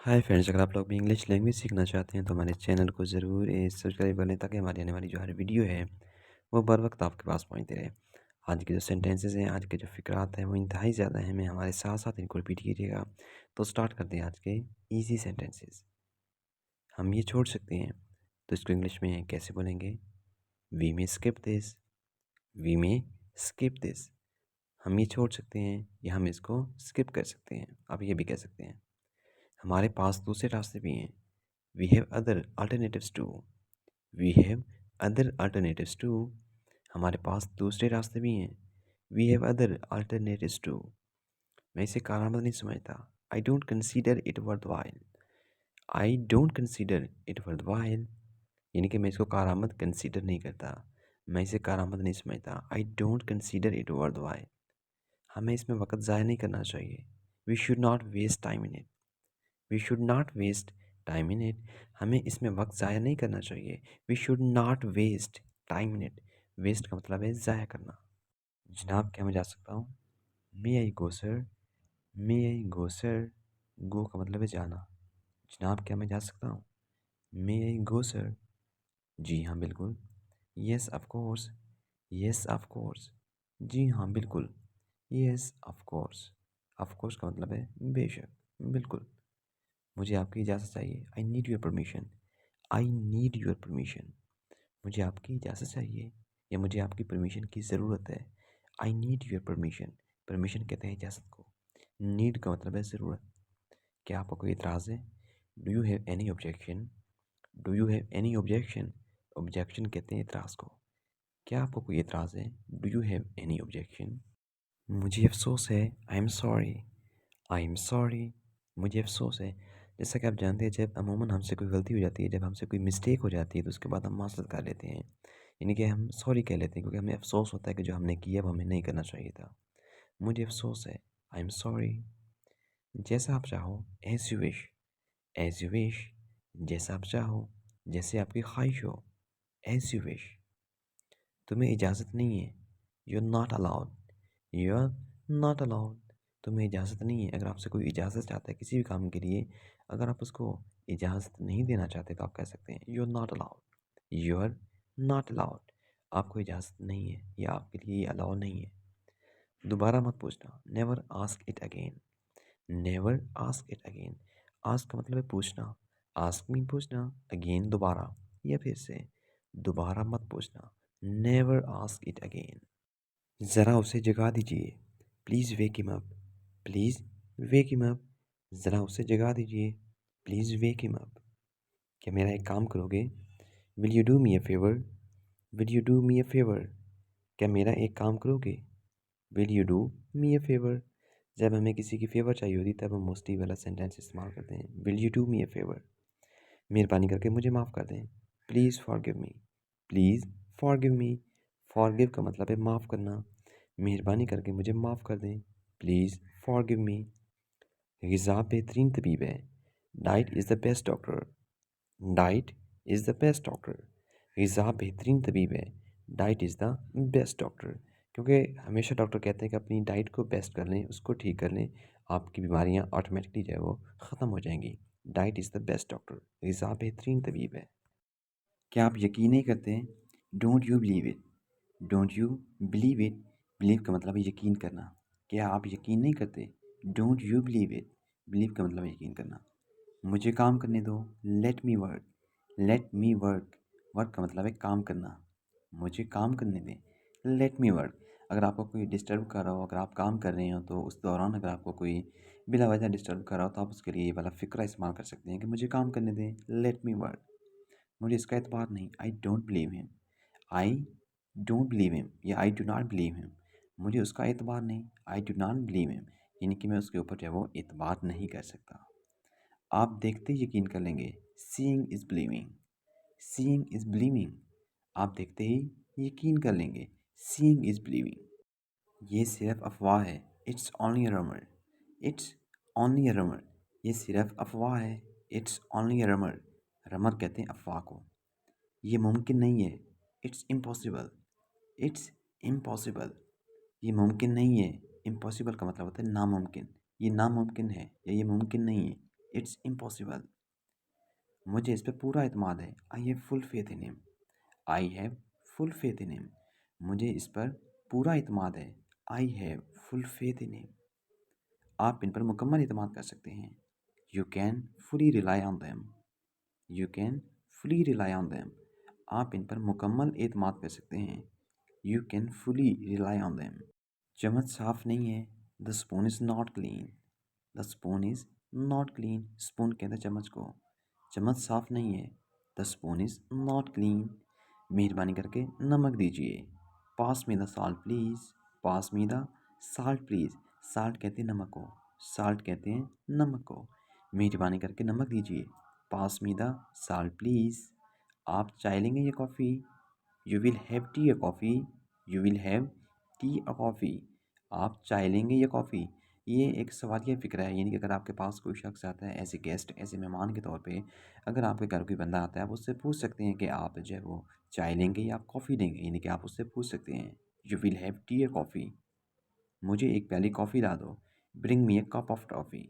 Hi friends, अगर आप लोग भी इंग्लिश लैंग्वेज सीखना चाहते हैं तो हमारे चैनल को ज़रूर सब्सक्राइब कर लें ताकि हमारी आने वाली जो हर वीडियो है वो बर वक्त आपके पास पहुंचती रहे। आज के जो सेंटेंसेस हैं, आज के जो फ़िक्रात हैं वो इंतहाई ज़्यादा हैं। मैं हमारे साथ साथ इनको रिपीट कीजिएगा। तो स्टार्ट करते हैं आज के ईजी सेंटेंसेस। हम ये छोड़ सकते हैं तो इसको इंग्लिश में कैसे बोलेंगे? We may skip this. We may skip this. हम ये छोड़ सकते हैं या हम इसको स्किप कर सकते हैं। आप ये भी कह सकते हैं हमारे पास दूसरे रास्ते भी हैं। We have other alternatives too. We have other alternatives too. हमारे पास दूसरे रास्ते भी हैं। We have other alternatives too. मैं इसे कारआमद नहीं समझता। I don't consider it worthwhile. I don't consider it worthwhile. यानी कि मैं इसको कारआमद कंसीडर नहीं करता। मैं इसे कारआमद नहीं समझता। I don't consider it worthwhile. हमें इसमें वक्त ज़ाया नहीं करना चाहिए। We should not waste time in it. We should not waste time in it. हमें इसमें वक्त ज़ाया नहीं करना चाहिए। We should not waste time in it. Waste का मतलब है ज़ाया करना। जनाब, क्या मैं जा सकता हूँ? मे आई गो सर। मे आई गो सर। गो का मतलब है जाना। जनाब, क्या मैं जा सकता हूँ? मे आई गो सर। जी हाँ, बिल्कुल। Yes of course. Yes of course. जी हाँ, बिल्कुल। Yes of course. Of course का मतलब है बेशक, बिल्कुल। मुझे आपकी इजाज़त चाहिए। I need your permission. I need your permission. मुझे आपकी इजाज़त चाहिए या मुझे आपकी परमिशन की ज़रूरत है। आई नीड योर परमिशन। परमिशन कहते हैं इजाज़त को। नीड का मतलब है ज़रूरत। क्या आपका कोई इतराज़ है? Do you have any objection? Do you have any objection? Objection कहते हैं इतराज़ को। क्या आपको कोई इतराज़ है? Do you have any objection? मुझे अफ़सोस है। I am sorry. I am sorry. मुझे अफ़सोस है। जैसा कि आप जानते हैं, जब अमूमन हमसे कोई गलती हो जाती है, जब हमसे कोई मिस्टेक हो जाती है तो उसके बाद हम माफ़रत कर लेते हैं। यानी कि हम सॉरी कह लेते हैं क्योंकि हमें अफ़सोस होता है कि जो हमने किया वो हमें नहीं करना चाहिए था। मुझे अफ़सोस है। I am sorry. जैसा आप चाहो। As you wish. As you wish. जैसा आप चाहो, जैसे आपकी ख्वाहिश हो। As you wish. तुम्हें इजाज़त नहीं है। You are not allowed. You are not allowed. तुम्हें इजाज़त नहीं है। अगर आपसे कोई इजाज़त चाहता है किसी भी काम के लिए, अगर आप उसको इजाज़त नहीं देना चाहते तो आप कह सकते हैं you are not allowed. You are not allowed. आपको इजाज़त नहीं है या आपके लिए ये अलाउ नहीं है। दोबारा मत पूछना। Never ask it again. Never ask it again. Ask का मतलब है पूछना। आस्क मीन पूछना। अगेन दोबारा या फिर से। दोबारा मत पूछना। Never ask it again. ज़रा उसे जगा दीजिए। Please wake him up. Please wake him up. ज़रा उसे जगा दीजिए। Please wake him up. क्या मेरा एक काम करोगे? Will you do me a favour? Will you do me a favour? क्या मेरा एक काम करोगे? Will you do me a favour? जब हमें किसी की फेवर चाहिए होती तब हम मोस्टली वाला सेंटेंस इस्तेमाल करते हैं। Will you do me a favour? मेहरबानी करके मुझे माफ़ कर दें। Please forgive me. Please forgive me. Forgive का मतलब है माफ़ करना। मेहरबानी करके मुझे माफ़ कर दें। Please forgive me. ग़िज़ा बेहतरीन तबीब है। Diet is the best doctor. Diet is the best doctor. ग़िज़ा बेहतरीन तबीब है। Diet is the best doctor. क्योंकि हमेशा डॉक्टर कहते हैं कि अपनी डाइट को बेस्ट कर लें, उसको ठीक कर लें, आपकी बीमारियां ऑटोमेटिकली जो है वो ख़त्म हो जाएंगी। Diet is the best doctor. ग़िज़ा बेहतरीन तबीब है। क्या आप यकीन नहीं करते? Don't you believe it. Don't you believe it. Believe का मतलब है यकीन करना। क्या आप यकीन नहीं करते? Don't you believe it. Believe का मतलब है यकीन करना। मुझे काम करने दो। Late me work. Late me work. Work का मतलब है काम करना। मुझे काम करने दें। Let me work. अगर आपको कोई डिस्टर्ब कर रहा हो, अगर आप काम कर रहे हो तो उस दौरान अगर आपको कोई बिला वजह डिस्टर्ब कर रहा हो तो आप उसके लिए ये वाला फ़िक्रा इस्तेमाल कर सकते हैं कि मुझे काम करने दें। Let me work. मुझे इसका एतबार नहीं। I don't believe him. I don't believe him या I do not believe him. मुझे उसका एतबार नहीं। I do not believe him. यानी कि मैं उसके ऊपर जो है वो एतबार नहीं कर सकता। आप देखते ही यकीन कर लेंगे। Seeing is believing. Seeing is believing. आप देखते ही यकीन कर लेंगे। Seeing is believing. ये सिर्फ अफवाह है। It's only a rumour. It's only a rumour. ये सिर्फ अफवाह है। It's only a रमर। रमर कहते हैं अफवाह को। ये मुमकिन नहीं है। It's impossible. It's impossible. ये मुमकिन नहीं है। इम्पॉसिबल का मतलब होता है नामुमकिन। ये नामुमकिन है या ये मुमकिन नहीं है। It's impossible. मुझे इस पे पूरा इत्मीनान है। I have full faith in him. I have full faith in him. मुझे इस पर पूरा इत्मीनान है। I have full faith in him. आप इन पर मुकम्मल इत्मीनान कर सकते हैं। You can fully rely on them. You can fully rely on them. आप इन पर मुकम्मल एतमाद कर सकते हैं। You can fully rely on them. चम्मच साफ नहीं है। The spoon is not clean. The spoon is not clean. Spoon कहते हैं चम्मच को। चम्मच साफ नहीं है। The spoon is not clean. मेहरबानी करके नमक दीजिए। Pass me the salt please. Pass me the salt please. Salt कहते हैं नमक को। साल्ट कहते हैं नमक को। मेहरबानी करके नमक दीजिए। Pass me the salt please. आप चाय लेंगे या coffee? You will have tea या coffee? You will have tea या कॉफ़ी। आप चाय लेंगे या कॉफ़ी? ये एक सवालिया फ़िक्रा है, यानी कि अगर आपके पास कोई शख्स आता है as a guest, as a मेहमान के तौर पे, अगर आपके घर कोई बंदा आता है, आप उससे पूछ सकते हैं कि आप जो है वो चाय लेंगे या आप कॉफ़ी लेंगे, यानी कि आप उससे पूछ सकते हैं। यू विल हैव टी या कॉफ़ी। मुझे एक प्याली कॉफ़ी ला दो। Bring me a cup of toffee.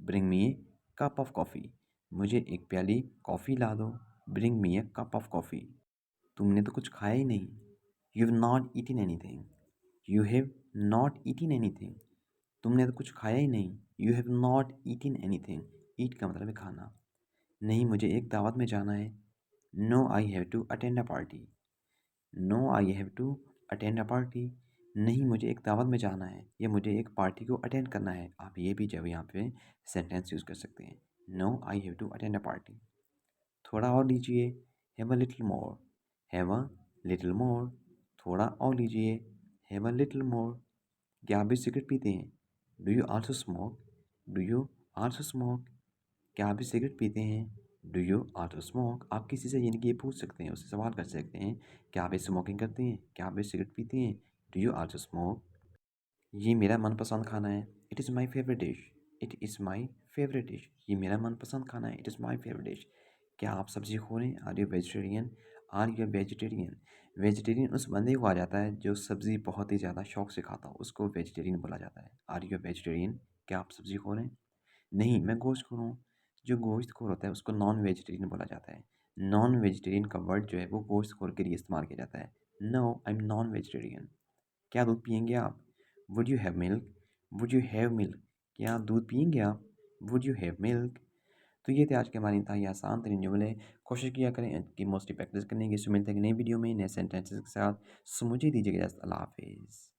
Bring me a cup of coffee. मुझे एक प्याली कॉफ़ी ला दो। Bring me a cup of coffee. तुमने तो कुछ खाया ही नहीं। You have not eaten anything. You have not eaten anything. तुमने तो कुछ खाया ही नहीं। You have not eaten anything. Eat का मतलब है खाना। नहीं, मुझे एक दावत में जाना है। No I have to attend a party. No I have to attend a party. नहीं, मुझे एक दावत में जाना है या मुझे एक पार्टी को अटेंड करना है। आप ये भी जब यहाँ पे सेंटेंस यूज़ कर सकते हैं। No I have to attend a party. थोड़ा और लीजिए। Have a little more. Have a little more. थोड़ा और लीजिए। Have a little more. क्या आप भी सिगरेट पीते हैं? Do you also smoke? Do you also smoke. क्या आप भी सिगरेट पीते हैं? Do you also smoke. आप किसी से यानी कि ये पूछ सकते हैं, उससे सवाल कर सकते हैं। क्या आप भी स्मोकिंग करते हैं? क्या आप भी सिगरेट पीते हैं? Do you also smoke. ये मेरा मनपसंद खाना है। It is my favourite dish. It is my favourite dish. ये मेरा मनपसंद खाना है। It is my favourite dish. क्या आप सब्ज़ी खोर हैं? Are you vegetarian? Are you vegetarian. Vegetarian उस बंदे को आ जाता है जो सब्ज़ी बहुत ही ज़्यादा शौक से खाता हो, उसको वेजिटेरियन बोला जाता है। Are you vegetarian. क्या आप सब्ज़ी खोर हैं? नहीं, मैं गोश्तखोर हूँ। जो गोश्तखोर होता है उसको नॉन वेजिटेरियन बोला जाता है। नॉन वेजिटेरियन का वर्ड जो है वो गोश्तखोर के लिए इस्तेमाल किया जाता है। No, I am non vegetarian. क्या दूध पिएंगे आप? Would you have milk. Would you have milk. क्या आप दूध पिएंगे आप? Would you have milk. तो ये थे आज के हमारे इंतहाई आसान तरीन जुमले। कोशिश किया करें कि मोस्टली प्रैक्टिस करने की। सो मिलते हैं एक नई वीडियो में नए सेंटेंसेस के साथ। सो मुझे दीजिएगा इजाज़त। अल्लाह हाफिज़।